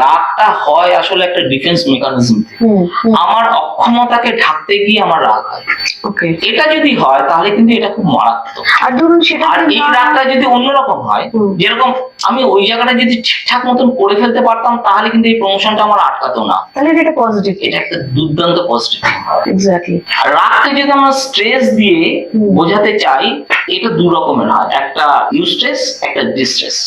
রাগটা হয় আসলে একটা ডিফেন্স মেকানিজম। আমার অক্ষমতাকে ঢাকতে গিয়ে আমার রাগ হয়। ওকে, এটা যদি হয় তাহলে কিন্তু এটা খুব মারাত্মক। আর ধরুন সেটা আর এই রাগটা যদি অন্যরকম হয়, যেরকম আমি ওই জায়গাটা যদি ঠিকঠাক মতন করে ফেলতে পারতাম তাহলে কিন্তু এই প্রমোশনটা আমার আটকাতো না। তাহলে এটা পজিটিভ, এটা একটা দুর্দান্ত পজিটিভ। এক্স্যাক্টলি। আর রাগকে যদি আমরা স্ট্রেস দিয়ে বোঝাতে চাই, এটা দু রকমের হয়, একটা ইউস্ট্রেস, একটা ডিস্ট্রেস।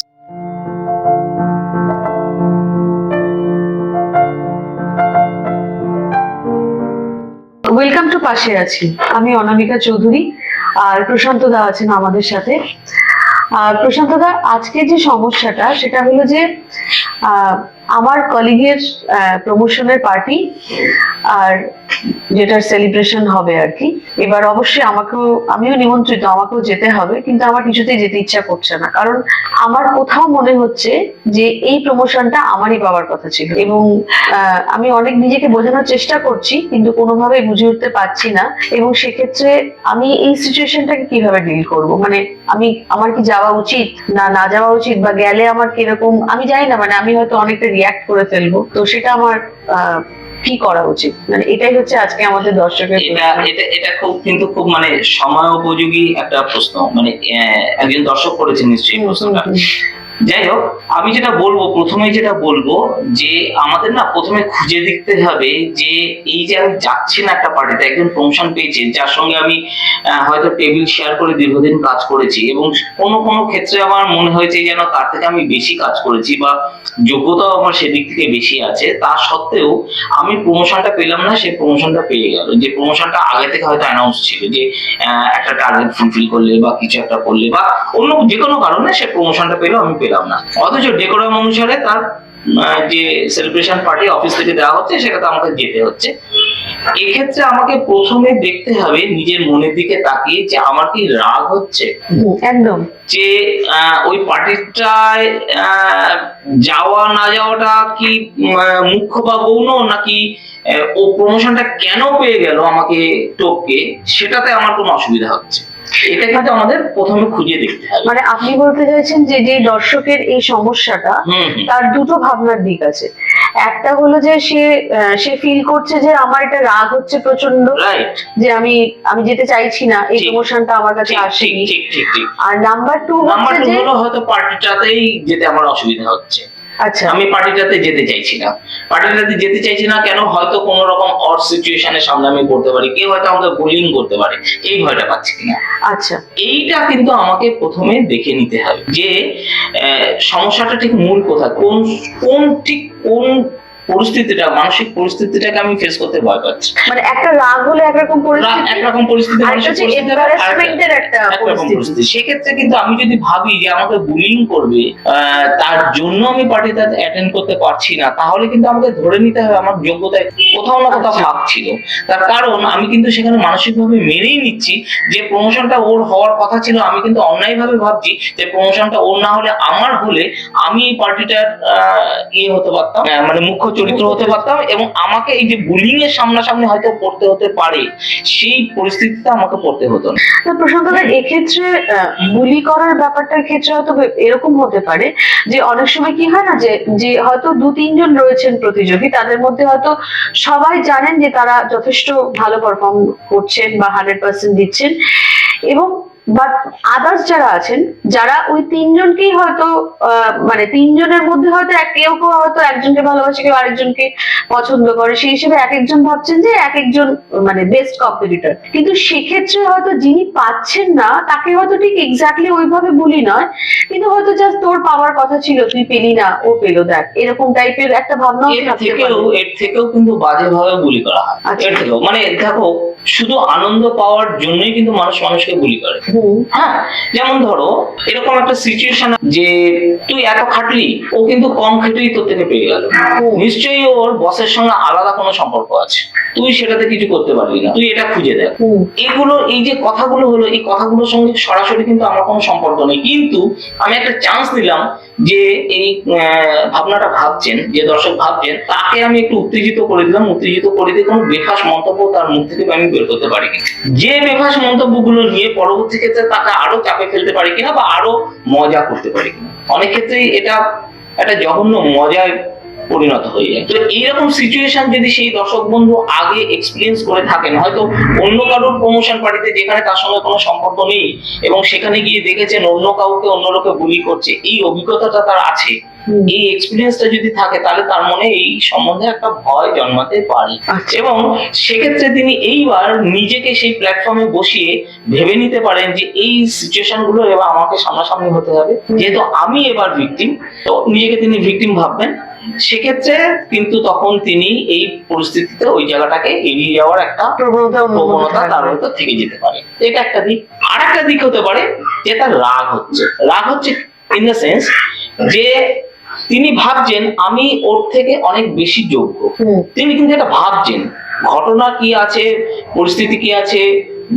ওয়েলকাম টু পাশে আছি, আমি অনামিকা চৌধুরী, আর প্রশান্ত দা আছেন আমাদের সাথে। আর প্রশান্ত দা, আজকে যে সমস্যাটা সেটা হলো যে আমার কলিগের প্রমোশনের পার্টি, আর যেটার সেলিব্রেশন হবে আর কি। এবার অবশ্যই আমিও নিমন্ত্রিত, আমাকেও যেতে হবে, কিন্তু আমার কিছুতেই যেতে ইচ্ছা করছে না, কারণ আমার কোথাও মনে হচ্ছে যে এই প্রমোশনটা আমারই পাওয়ার কথা ছিল, এবং আমি অনেক নিজেকে বোঝানোর চেষ্টা করছি কিন্তু কোনোভাবেই বুঝে উঠতে পারছি না। এবং সেক্ষেত্রে আমি এই সিচুয়েশনটাকে কিভাবে ডিল করব, মানে আমার কি যাওয়া উচিত না যাওয়া উচিত, বা গেলে আমার কিরকম আমি জানি না, মানে আমি হয়তো অনেকটা রিয়াক্ট করে ফেলবো, তো সেটা আমার কি করা উচিত, মানে এটাই হচ্ছে আজকে আমাদের দর্শকের এটা খুব মানে সময় উপযোগী একটা প্রশ্ন, মানে একজন দর্শক করেছেন নিশ্চয়ই প্রশ্নটা। যাই হোক, আমি যেটা বলবো যে আমাদের না প্রথমে খুঁজে দেখতে হবে যে এই যে আমি যাচ্ছি না একটা পার্টিতে, একজন প্রমোশন পেয়েছে যার সঙ্গে আমি হয়তো টেবিল শেয়ার করে দীর্ঘদিন কাজ করেছি, এবং কোনো ক্ষেত্রে আমার মনে হয়েছে যেন তার থেকে আমি বেশি কাজ করেছি বা যোগ্যতাও আমার সেদিক থেকে বেশি আছে, তা সত্ত্বেও আমি প্রমোশনটা পেলাম না, সে প্রমোশনটা পেয়ে গেল। যে প্রমোশনটা আগে থেকে হয়তো অ্যানাউন্স ছিল যে একটা টার্গেট ফুলফিল করলে বা কিছু একটা করলে বা অন্য যে কোনো কারণে সে প্রমোশনটা পেলো, আমি পেলাম না, অথচ ডেকোরাম অনুসারে তার যে সেলিব্রেশন পার্টি অফিস থেকে দেওয়া হচ্ছে সেটাতে আমাকে যেতে হচ্ছে। এক্ষেত্রে আমাকে প্রথমে দেখতে হবে নিজের মনের দিকে তাকিয়ে যে আমার কি রাগ হচ্ছে, একদম, যে ওই পার্টিটায় যাওয়া না যাওয়াটা কি মুখ্য বা গৌণ, নাকি ও প্রমোশনটা কেন পেয়ে গেল আমাকে টপকে, সেটাতে আমার কোনো অসুবিধা হচ্ছে। এটা কিন্তু আমাদের প্রথমে খুঁজে দেখতে হবে। মানে আপনি বলতে চাইছেন যে দর্শকের এই সমস্যাটা, তার দুটো ভাবনার দিক আছে। একটা হলো যে সে ফিল করছে যে আমার এটা রাগ হচ্ছে প্রচন্ড, যে আমি যেতে চাইছি না, এই প্রমোশনটা আমার কাছে আসেনি। আর নাম্বার টু হলো হয়তো পার্টিটাতেই যেতে আমার অসুবিধা হচ্ছে। আচ্ছা, আমি পার্টিটাতে যেতে চাইছি না কেন, হয়তো কোন রকম অড সিচুয়েশনের সামনে আমি পড়তে পারি, কেউ হয়তো আমাকে বুলিং করতে পারে, এই ভয়টা পাচ্ছি কিনা। আচ্ছা, এইটা কিন্তু আমাকে প্রথমে দেখে নিতে হবে যে সমস্যাটা ঠিক মূল কোথায়, কোন পরিস্থিতিটা, মানসিক পরিস্থিতিটাকে আমি ফেস করতে ভয় পাচ্ছি। মানে একটা রাগ হলে একরকম পরিস্থিতি, সেক্ষেত্রে কিন্তু আমি যদি ভাবি যে আমাকে বুলিং করবে, তার জন্য আমি পার্টিতে অ্যাটেন্ড করতে পারছি না, তাহলে কিন্তু আমাকে ধরে নিতে হবে আমার যোগ্যতায় কোথাও না কোথাও ভাগ ছিল। তার কারণ আমি কিন্তু সেখানে মানসিকভাবে মেনেই নিচ্ছি যে প্রমোশনটা ওর হওয়ার কথা ছিল, আমি কিন্তু অন্যায়ভাবে ভাবছি যে প্রমোশনটা ওর না হলে আমার হলে আমি এই পার্টিটার হতে পারতাম, মানে মুখ্য চরিত্র হতে পারতাম, এবং আমাকে এই যে বুলিং এর সামনাসামনি হয়তো পড়তে হতে পারে, সেই পরিস্থিতিতে আমাকে পড়তে হতো না। প্রশান্ত দা, এক্ষেত্রে বুলি করার ব্যাপারটার ক্ষেত্রে হয়তো এরকম হতে পারে যে অনেক সময় কি হয় না, যে হয়তো 2-3 জন রয়েছেন প্রতিযোগী, তাদের মধ্যে হয়তো সবাই জানেন যে তারা যথেষ্ট ভালো পারফর্ম করছেন বা 100% দিচ্ছেন, এবং বাট আদার্স যারা আছেন, যারা ওই 3জনকেই হয়তো মানে 3জনের মধ্যে হয়তো কেউ হয়তো একজনকে ভালোবাসে, কেউ আরেকজনকে পছন্দ করে, সেই হিসেবে এক একজন ভাবছেন যে এক একজন মানে বেস্ট কম্পিটিটর, কিন্তু সেক্ষেত্রে হয়তো যিনি পাচ্ছেন না তাকে হয়তো ঠিক এক্স্যাক্টলি ওইভাবে বলি নয়, কিন্তু হয়তো জাস্ট তোর পাওয়ার কথা ছিল, তুই পেলি না, ও পেলো, দেখ, এরকম টাইপের একটা ভাবনা। এর থেকেও কিন্তু বাজেভাবে বুলি করা হয়। এর থেকেও মানে দেখো, শুধু আনন্দ পাওয়ার জন্যই কিন্তু মানুষকে বুলি করে। হ্যাঁ, যেমন ধরো এরকম একটা সিচুয়েশন যে তুই এত খাটলি, ও কিন্তু কম খেটেই তোর থেকে পেয়ে গেল, নিশ্চয়ই ওর বসের সঙ্গে আলাদা কোনো সম্পর্ক আছে, তুই সেটাতে কিছু করতে পারবি না, তুই এটা খুঁজে দেখ। এই যে কথাগুলো হলো, এই কথাগুলোর সঙ্গে সরাসরি কিন্তু আমার কোনো সম্পর্ক নেই, কিন্তু আমি একটা চান্স দিলাম যে এই ভাবনাটা ভাবছেন, যে দর্শক ভাবছেন, তাকে আমি একটু উত্তেজিত করে দিলাম, উত্তেজিত করে দিয়ে কোনো বেফাস মন্তব্য তার মুখ থেকে আমি বের করতে পারি কিনা, যে বেফাস মন্তব্যগুলো নিয়ে পরবর্তী ক্ষেত্রে তাকে আরো চাপে ফেলতে পারি কিনা বা আরো মজা করতে পারি কিনা। অনেক ক্ষেত্রেই এটা একটা জঘন্য মজায় পরিণত হয়ে যায়। তো এইরকম সিচুয়েশন যদি সেই দর্শক বন্ধু আগে এক্সপিরিয়েন্স করে থাকেন, হয়তো অন্য কারোর প্রমোশন পার্টিতে যেখানে তার সঙ্গে কোনো সম্পর্ক নেই এবং সেখানে গিয়ে দেখেছেন অন্য কাউকে অন্য লোকে বুলি করছে, এই অভিজ্ঞতাটা তার আছে, এই এক্সপিরিয়েন্সটা যদি থাকে, তাহলে তার মনে এই সম্বন্ধে একটা ভয় জন্মাতে পারে। এবং সেক্ষেত্রে তিনি এইবার নিজেকে সেই প্ল্যাটফর্মে বসিয়ে ভেবে নিতে পারেন যে এই সিচুয়েশন গুলো এবার আমাকে সামনাসামনি হতে হবে, যেহেতু আমি এবার ভিকটিম, তো নিজেকে তিনি ভিকটিম ভাববেন। সেক্ষেত্রে কিন্তু তখন তিনি এই পরিস্থিতিতে ওই জায়গাটাকে এড়িয়ে যাওয়ার একটা প্রবণতা তার হয়তো থেকে যেতে পারে। এটা একটা দিক। আর একটা দিক হতে পারে যে তার রাগ হচ্ছে ইন দ্য সেন্স যে তিনি ভাবছেন আমি ওর থেকে অনেক বেশি যোগ্য। তিনি কিন্তু এটা ভাবছেন, ঘটনা কি আছে, পরিস্থিতি কি আছে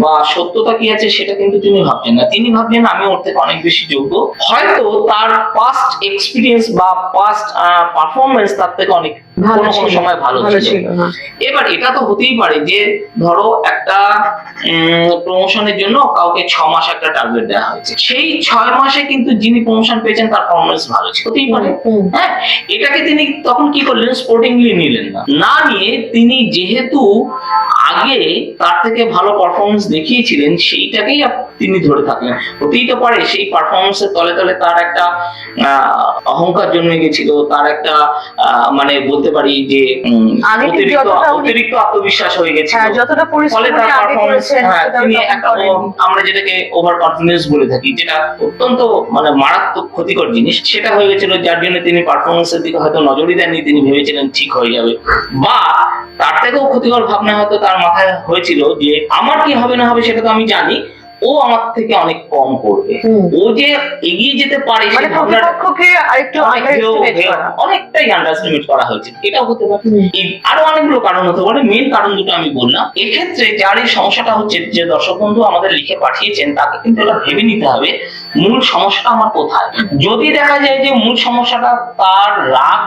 বা সত্যতা কি আছে সেটা কিন্তু তিনি ভাবছেন না। তিনি ভাবছেন আমি ওর থেকে অনেক বেশি যোগ্য, হয়তো তার পাস্ট এক্সপিরিয়েন্স বা পাস্ট পারফরমেন্স তার থেকে অনেক কোনো সময় ভালো ছিল। এবার এটা তো হতেই পারে যে ধরো একটা প্রমোশনের জন্য কাউকে 6 মাস একটা টার্গেট দেওয়া হয়েছে, সেই 6 মাসে কিন্তু যিনি প্রমোশন পেয়েছেন তার পারফরমেন্স ভালো ছিল, হতেই পারে। হ্যাঁ, এটাকে তিনি তখন কি করলেন, স্পোর্টিংলি নিলেন না নিয়ে তিনি যেহেতু আগে তার থেকে ভালো পারফরমেন্স দেখিয়েছিলেন সেইটাকেই তিনি ধরে থাকলেন। হতেই তো পারে সেই পারফরমেন্সের তলে তলে তার একটা অহংকার জন্মে গেছিল, তার একটা মানে বলতে পারি যে অতিরিক্ত আত্মবিশ্বাস হয়ে গেছিল, ফলে তার পারফরমেন্স তিনি একটা আমরা যেটাকে ওভার কনফিডেন্স বলে থাকি, যেটা অত্যন্ত মানে মারাত্মক ক্ষতিকর জিনিস, সেটা হয়ে গেছিল, যার জন্য তিনি পারফরমেন্সের দিকে হয়তো নজরই দেননি। তিনি ভেবেছিলেন ঠিক হয়ে যাবে, বা তার থেকেও ক্ষতিকর ভাবনা হয়তো তার মাথায় হয়েছিল যে আমার কি হবে না হবে সেটা তো আমি জানি, ও আমার থেকে অনেক কম করবে, ও যে এগিয়ে যেতে পারে অনেকটাই আন্ডারএস্টিমেট করা হয়েছে, এটাও হতে পারে। আরো অনেকগুলো কারণ হতে পারে, মেন কারণ দুটো আমি বললাম। এক্ষেত্রে যার এই সমস্যাটা হচ্ছে, যে দর্শক বন্ধু আমাদের লিখে পাঠিয়েছেন, তাকে কিন্তু এটা ভেবে নিতে হবে মূল সমস্যাটা আমার কোথায়। যদি দেখা যায় যে মূল সমস্যাটা তার রাগ,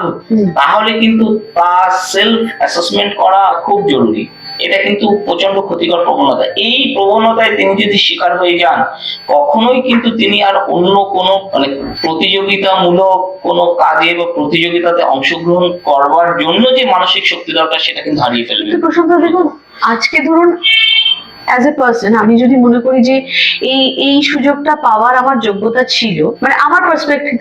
তাহলে কিন্তু তার সেলফ অ্যাসেসমেন্ট করা খুব জরুরি। এটা কিন্তু প্রচন্ড ক্ষতিকর প্রবণতা। এই প্রবণতায় তিনি যদি শিকার হয়ে যান, কখনোই কিন্তু তিনি আর অন্য কোনো মানে প্রতিযোগিতামূলক কোনো কাজে বা প্রতিযোগিতাতে অংশগ্রহণ করবার জন্য যে মানসিক শক্তি দরকার সেটা কিন্তু হারিয়ে ফেলবে। প্রশান্ত, দেখুন আজকে ধরুন অ্যাজ এ পার্সন আমি যদি মনে করি যে এই সুযোগটা পাওয়ার আমার যোগ্যতা ছিল, মানে আমার পার্সপেক্টিভ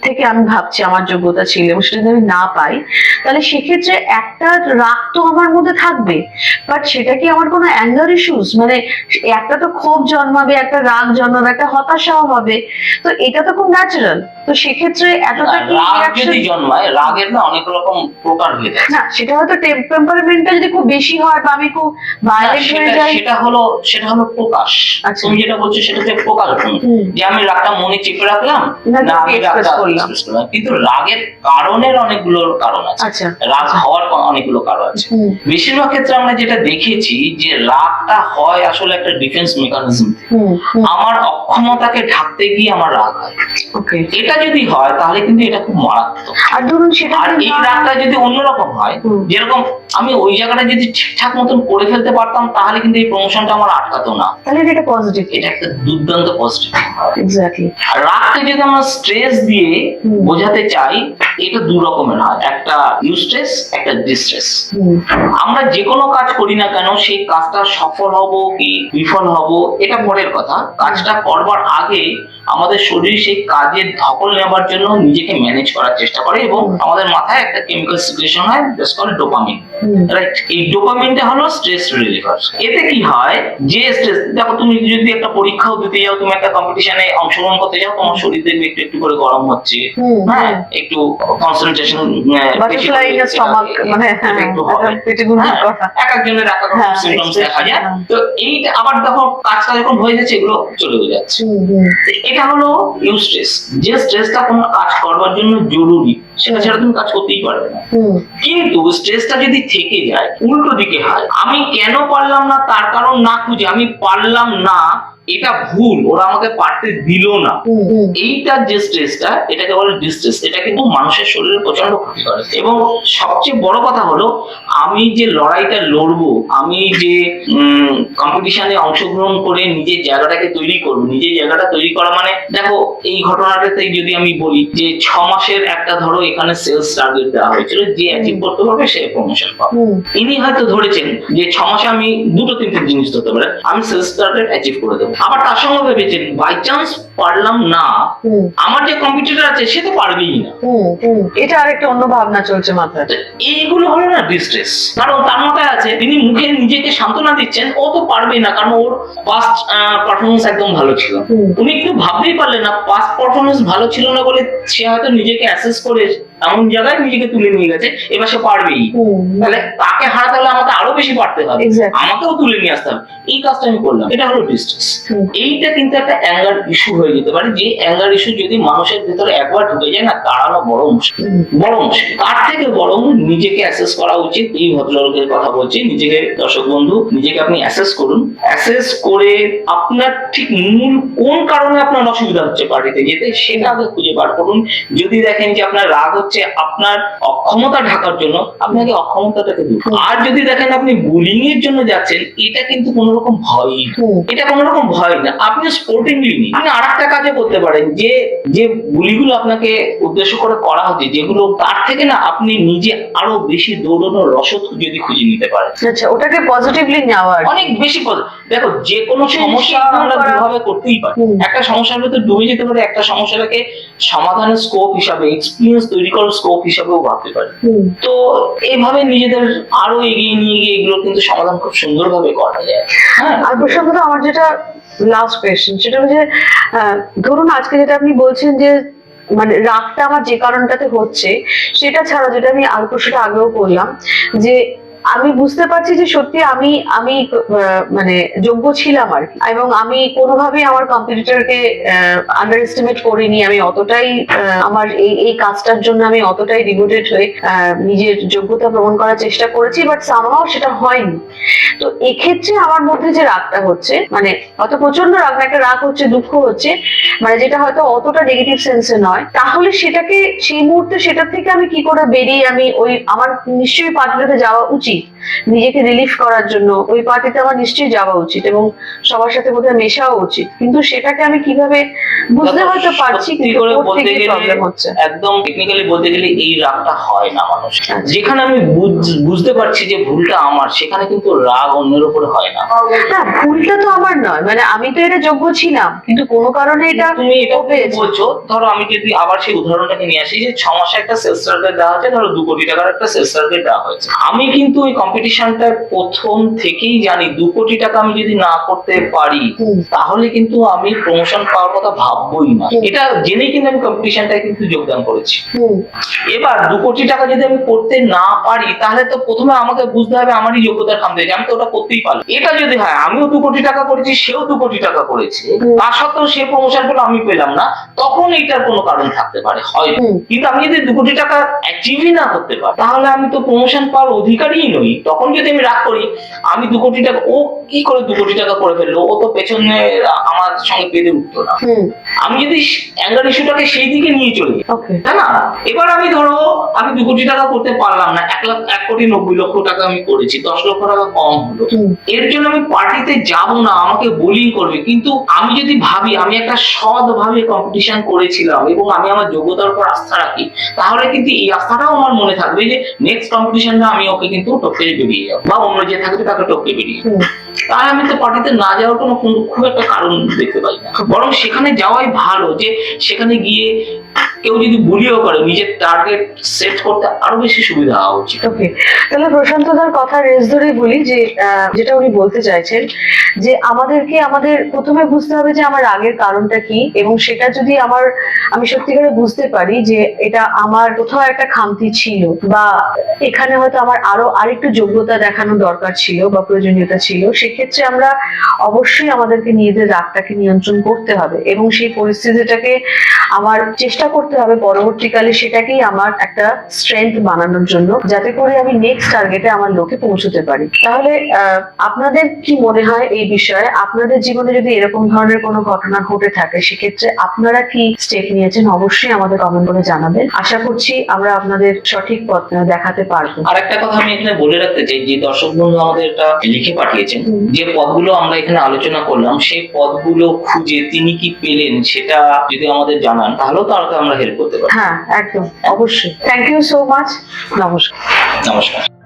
থেকে আমি ভাবছি আমার যোগ্যতা ছিল এবং সেটা যদি আমি না পাই, তাহলে সেক্ষেত্রে একটা রাগ তো আমার মধ্যে থাকবে, বাট সেটা কি আমার কোনো অ্যাঙ্গার ইস্যুস, মানে একটা তো ক্ষোভ জন্মাবে, একটা রাগ জন্মাবে, একটা হতাশাও হবে, তো এটা তো খুব ন্যাচারাল। তো সেক্ষেত্রে এতটা কি রাগ যদি জন্মায়, রাগের না অনেক রকম প্রকারভেদ আছে। না, সেটা হয়তো টেম্পারামেন্টটা যদি খুব বেশি হয় বা আমি খুব ভায়োলেন্ট হয়ে যাই, সেটা হলো প্রকাশ। তুমি যেটা বলছো সেটা হচ্ছে প্রকাশ, যে আমি রাগটা মনে চেপে রাখলাম না, আমি রাগটা এক্সপ্রেস করলাম। কিন্তু রাগের কারণের অনেকগুলো কারণ আছে, রাগ হওয়ার অনেকগুলো কারণ আছে। বেশিরভাগ ক্ষেত্রে আমরা যেটা দেখেছি যে রাগটা হয় আসলে একটা ডিফেন্স মেকানিজম, আমার অক্ষমতাকে ঢাকতে গিয়ে আমার রাগ হয়। এটা যদি হয় তাহলে কিন্তু এটা খুব মারাত্মক। আর ধরুন সেটা, আর এই রাগটা যদি অন্যরকম হয়, যেরকম আমি ওই জায়গাটা যদি ঠিকঠাক মতন করে ফেলতে পারতাম, তাহলে কিন্তু এই প্রমোশনটা আমার আটকাতো না, তাহলে এটা পজিটিভ, এটা একটা দুর্দান্ত পজিটিভ। এক্স্যাক্টলি। আর রাগকে যদি আমরা স্ট্রেস দিয়ে বোঝাতে চাই, এটা দু রকমের হয়, একটা ইউস্ট্রেস, একটা ডিস্ট্রেস। আমরা যে কোনো কাজ করি না কেন, সেই কাজটা সফল হব কি বিফল হব এটা পরের কথা। কাজটা করবার আগে আমাদের শরীর সেই কাজের ধকল নেবার জন্য নিজেকে ম্যানেজ করার চেষ্টা করে এবং আমাদের মাথায় একটা কেমিক্যাল সিক্রেশন হয়, জাস্ট কল ডোপামিন, রাইট? এই ডোপামিনটা হলো স্ট্রেস রিলিফার। এতে কি হয়, যে স্ট্রেস, দেখো তুমি যদি একটা পরীক্ষাও দিতে যাও, তুমি একটা কম্পিটিশনে অংশগ্রহণ করতে যাও, তোমার শরীর দেখবে একটু একটু করে গরম হচ্ছে, হ্যাঁ, একটু কনসেন্ট্রেশন মানে একটু হবে, এক একজনের এক এক রকম সিম্পটমস দেখা যায়। তো এইটা আবার দেখো কাজটা যখন হয়ে যাচ্ছে এগুলো চলে যাচ্ছে। এটা হলো ইউস্ট্রেস, যে স্ট্রেসটা কোনো কাজ করবার জন্য জরুরি, সেটা ছাড়া তুমি কাজ করতেই পারবে না। কিন্তু স্ট্রেসটা যদি থেকে যায়, উল্টো দিকে হয়, আমি কেন পারলাম না তার কারণ না খুঁজে আমি পারলাম না এটা ভুল, ওরা আমাকে পারতে দিল না, এইটার যে স্ট্রেসটা, এটাকে বলে ডিস্ট্রেস। এটা কিন্তু মানুষের শরীরে প্রচন্ড ক্ষতি করে। এবং সবচেয়ে বড় কথা হলো, আমি যে লড়াইটা লড়বো, আমি যে কম্পিটিশনে অংশগ্রহণ করে নিজের জায়গাটাকে তৈরি করবো, নিজের জায়গাটা তৈরি করা মানে, দেখো এই ঘটনাটাতে যদি আমি বলি যে 6 মাসের একটা ধরো এখানে সেলস টার্গেট দেওয়া হয়েছিল, যে অ্যাচিভ করতে পারবে সে প্রমোশন পাবে। ইনি হয়তো ধরেছেন যে 6 মাসে আমি 2-3টে জিনিস ধরতে পারে, আমি সেলস টার্গেট অ্যাচিভ করে দেবো। আবার তার সঙ্গে ভেবেছেন বাই চান্স পারলাম না, আমার যে কম্পিটিটর আছে সে তো পারবেই না। এটা আরেকটা অন্য ভাবনা চলছে মাথায়। এইগুলো হলো না ডিস্ট্রেস। কারণ তার মাথায় আছে, তিনি মুখে নিজেকে সান্ত্বনা দিচ্ছেন ও তো পারবে না, কারণ ওর পাস্ট পারফরমেন্স একদম ভালো ছিল। উনি একটু ভাবতেই পারলেন না পাস্ট পারফরমেন্স ভালো ছিল না বলে সে হয়তো নিজেকে অ্যাসেস করে এমন জায়গায় নিজেকে তুলে নিয়ে গেছে, এবার সে পারবেই। তাহলে তাকে হারাতে হলে আমাকে আরো বেশি পারতে হবে, আমাকেও তুলে নিয়ে আসতে হবে। এই কাজটা আমি করলাম, এটা হলো ডিস্ট্রেস। এইটা কিন্তু একটা অ্যাঙ্গার ইস্যু হয়ে যেতে পারে, যে অ্যাঙ্গার ইস্যু যদি মানুষের ভিতরে একবার ঢুকে যায় না, তাড়ানো বড় মুশকিল, বড় মুশকিল। তার থেকে বরং নিজেকে অ্যাসেস করা উচিত। এই ভদ্রলোকের কথা বলছি, নিজেকে, দর্শক বন্ধু, নিজেকে আপনি অ্যাসেস করুন। অ্যাসেস করে আপনার ঠিক মূল কোন কারণে আপনার অসুবিধা হচ্ছে পার্টিতে যেতে, সেটা আগে খুঁজে বার করুন। যদি দেখেন যে আপনার রাগ হচ্ছে আপনার অক্ষমতা ঢাকার জন্য, আপনাকে অক্ষমতাটাকে দিন। আর যদি দেখেন আপনি বুলিং এর জন্য যাচ্ছেন, এটা কিন্তু কোনো রকম ভয়, এটা কোনো রকম ভয় না, আপনি স্পোর্টিংলি নিন। আপনি আরেকটা কাজও করতে পারেন, যে যে বুলিগুলো আপনাকে উদ্দেশ্য করে করা হচ্ছে, যেগুলো তার থেকে না আপনি নিজে আরো বেশি দৌড়ানোর রসদ যদি খুঁজে নিতে পারেন, আচ্ছা, ওটাকে পজিটিভলি নেওয়া, অনেক বেশি দেখো যে কোনো সমস্যা আমরা দুভাবে করতেই পারি। একটা সমস্যার ভিতরে ডুবে যেতে পারে, একটা সমস্যাটাকে সমাধানের স্কোপ হিসাবে, এক্সপিরিয়েন্স তৈরি করার স্কোপ হিসাবেও ভাবতে পারি। তো এইভাবে নিজেদের আরো এগিয়ে নিয়ে গিয়ে এগুলো কিন্তু সমাধান খুব সুন্দরভাবে করা যায়। হ্যাঁ, আর প্রসঙ্গত আমার যেটা লাস্ট কোয়েশ্চেন, সেটা হচ্ছে ধরুন আজকে যেটা আপনি বলছেন যে মানে রাগটা আমার যে কারণটাতে হচ্ছে, সেটা ছাড়া যেটা আমি আর প্রশ্নটা আগেও করলাম, যে আমি বুঝতে পারছি যে সত্যি আমি মানে যোগ্য ছিলাম আর কি, এবং আমি কোনোভাবেই আমার কম্পিটিটরকে আন্ডার এস্টিমেট করিনি। আমি অতটাই আমার এই কাজটার জন্য আমি অতটাই ডিভোটেড হয়ে নিজের যোগ্যতা প্রমাণ করার চেষ্টা করেছি, বাট সামহাও সেটা হয়নি। তো এক্ষেত্রে আমার মধ্যে যে রাগটা হচ্ছে, মানে হয়তো প্রচন্ড রাগ না, একটা রাগ হচ্ছে, দুঃখ হচ্ছে, মানে যেটা হয়তো অতটা নেগেটিভ সেন্সে নয়, তাহলে সেটাকে সেই মুহূর্তে সেটার থেকে আমি কি করে বেরিয়ে আমি আমার নিশ্চয়ই পার্টিটাতে যাওয়া উচিত, নিজেকে রিলিফ করার জন্য ওই পার্টিতে আমার নিশ্চয়ই যাওয়া উচিত এবং সবার সাথে বোধহয় মেশাও উচিত, কিন্তু সেটাকে আমি কিভাবে বুঝতে হয়তো পারছি, কিন্তু প্রবলেম হচ্ছে। একদম টেকনিক্যালি বলতে গেলে এই রাগটা হয় না মানুষ, যেখানে আমি বুঝতে পারছি যে ভুলটা আমার, সেখানে কিন্তু রাগ অন্যের উপরে হয় না। না, ভুলটা তো আমার নয়, মানে আমি তো এটা যোগ্য ছিলাম, কিন্তু কোনো কারণে এটা তুমি এটা বলছো। ধরো আমি যদি আবার সেই উদাহরণটাকে নিয়ে আসি, যে 6 মাসে একটা সেলস টার্গেট দেওয়া হয়েছে, ধরো 2 কোটি টাকার একটা সেলস টার্গেট দেওয়া হয়েছে। আমি কিন্তু ওই কম্পিটিশনটা প্রথম থেকেই জানি 2 কোটি টাকা আমি যদি না করতে পারি, তাহলে কিন্তু আমি প্রমোশন পাওয়ার কথা ভাববোই না। এটা জেনেই কিন্তু আমি কম্পিটিশনটায় কিন্তু যোগদান করেছি। এবার 2 কোটি টাকা যদি আমি করতে না পারি, তাহলে তো প্রথমে আমাকে বুঝতে হবে আমারই যোগ্যতার খামতে, আমি তো ওটা করতেই পারি। এটা যদি হয় আমিও 2 কোটি টাকা করেছি, সেও 2 কোটি টাকা করেছে, তা সত্ত্বেও সে প্রমোশন পেলো, আমি পেলাম না, তখন এইটার কোনো কারণ থাকতে পারে হয়তো। কিন্তু আমি যদি 2 কোটি টাকা অ্যাচিভই না করতে পারি, তাহলে আমি তো প্রমোশন পাওয়ার অধিকারই নই। তখন যদি আমি রাগ করি, আমি 2 কোটি টাকা, ও কি করে 2 কোটি টাকা করে ফেললো, ও তো পেছনে আমার সঙ্গে পেরে উঠতো না। আমি যদি অ্যাঙ্গার ইস্যুটাকে সেই দিকে নিয়ে চলি, তাই না? এবার আমি ধরো আমি 2 কোটি টাকা করতে পারলাম না, 1,90,00,000 টাকা আমি করেছি, 10 লক্ষ টাকা কম হলো, এর জন্য আমি পার্টিতে যাব না, আমাকে বোলিং করবে। কিন্তু আমি যদি ভাবি আমি একটা সৎ ভাবে কম্পিটিশন করেছিলাম এবং আমি আমার যোগ্যতার উপর আস্থা রাখি, তাহলে কিন্তু এই আস্থাটাও আমার মনে থাকবে যে নেক্সট কম্পিটিশনটা আমি ওকে কিন্তু টপকে বেরিয়ে যাবো, বা অন্য যে থাকবে তাকে টপকে বেরিয়ে যাবো। তাহলে আমি তো পার্টিতে না যাওয়ার কোনো খুব একটা কারণ দেখতে পাই না, বরং সেখানে যাওয়াই ভালো। যে সেখানে গিয়ে কেউ যদি বুলিও করে, নিজের টার্গেট সেট করতে আরো বেশি সুবিধা হওয়া উচিত। ওকে, তাহলে প্রশান্ত দার কথা রেস ধরেই বলি যে যেটা উনি বলতে চাইছেন, যে আমাদের প্রথমে বুঝতে হবে যে আমার রাগের কারণটা কি, এবং সেটা যদি আমি সত্যিকারে বুঝতে পারি যে এটা আমার কোথাও একটা খামতি ছিল, বা এখানে হয়তো আমার আরেকটু যোগ্যতা দেখানো দরকার ছিল বা প্রয়োজনীয়তা ছিল, সেক্ষেত্রে আমরা অবশ্যই আমাদেরকে নিজেদের রাগটাকে নিয়ন্ত্রণ করতে হবে এবং সেই পরিস্থিতিটাকে আমার চেষ্টা করতে হবে পরবর্তীকালে সেটাকেই আমার একটা স্ট্রেংথ বানানোর জন্য, যাতে করে আমি নেক্সট টার্গেটে আমার লক্ষ্যে পৌঁছতে পারি। তাহলে আপনাদের কি মনে হয় এই বিষয়ে? আপনাদের জীবনে যদি এরকম ধরনের কোনো ঘটনা ঘটে থাকে, সেক্ষেত্রে আপনারা কি স্টেপ নিয়েছেন অবশ্যই আমাদের কমেন্ট করে জানাবেন। আশা করছি আমরা আপনাদের সঠিক পথ দেখাতে পারবো। আর একটা কথা আমি এখানে বলে রাখতে চাই, যে দর্শক বন্ধু আমাদের এটা লিখে পাঠিয়েছেন, যে পদগুলো আমরা এখানে আলোচনা করলাম সেই পদগুলো খুঁজে তিনি কি পেলেন সেটা যদি আমাদের জানান, তাহলেও তাকে আমরা হেল্প করতে পারি। হ্যাঁ, একদম, অবশ্যই। Thank you so much. নমস্কার। নমস্কার।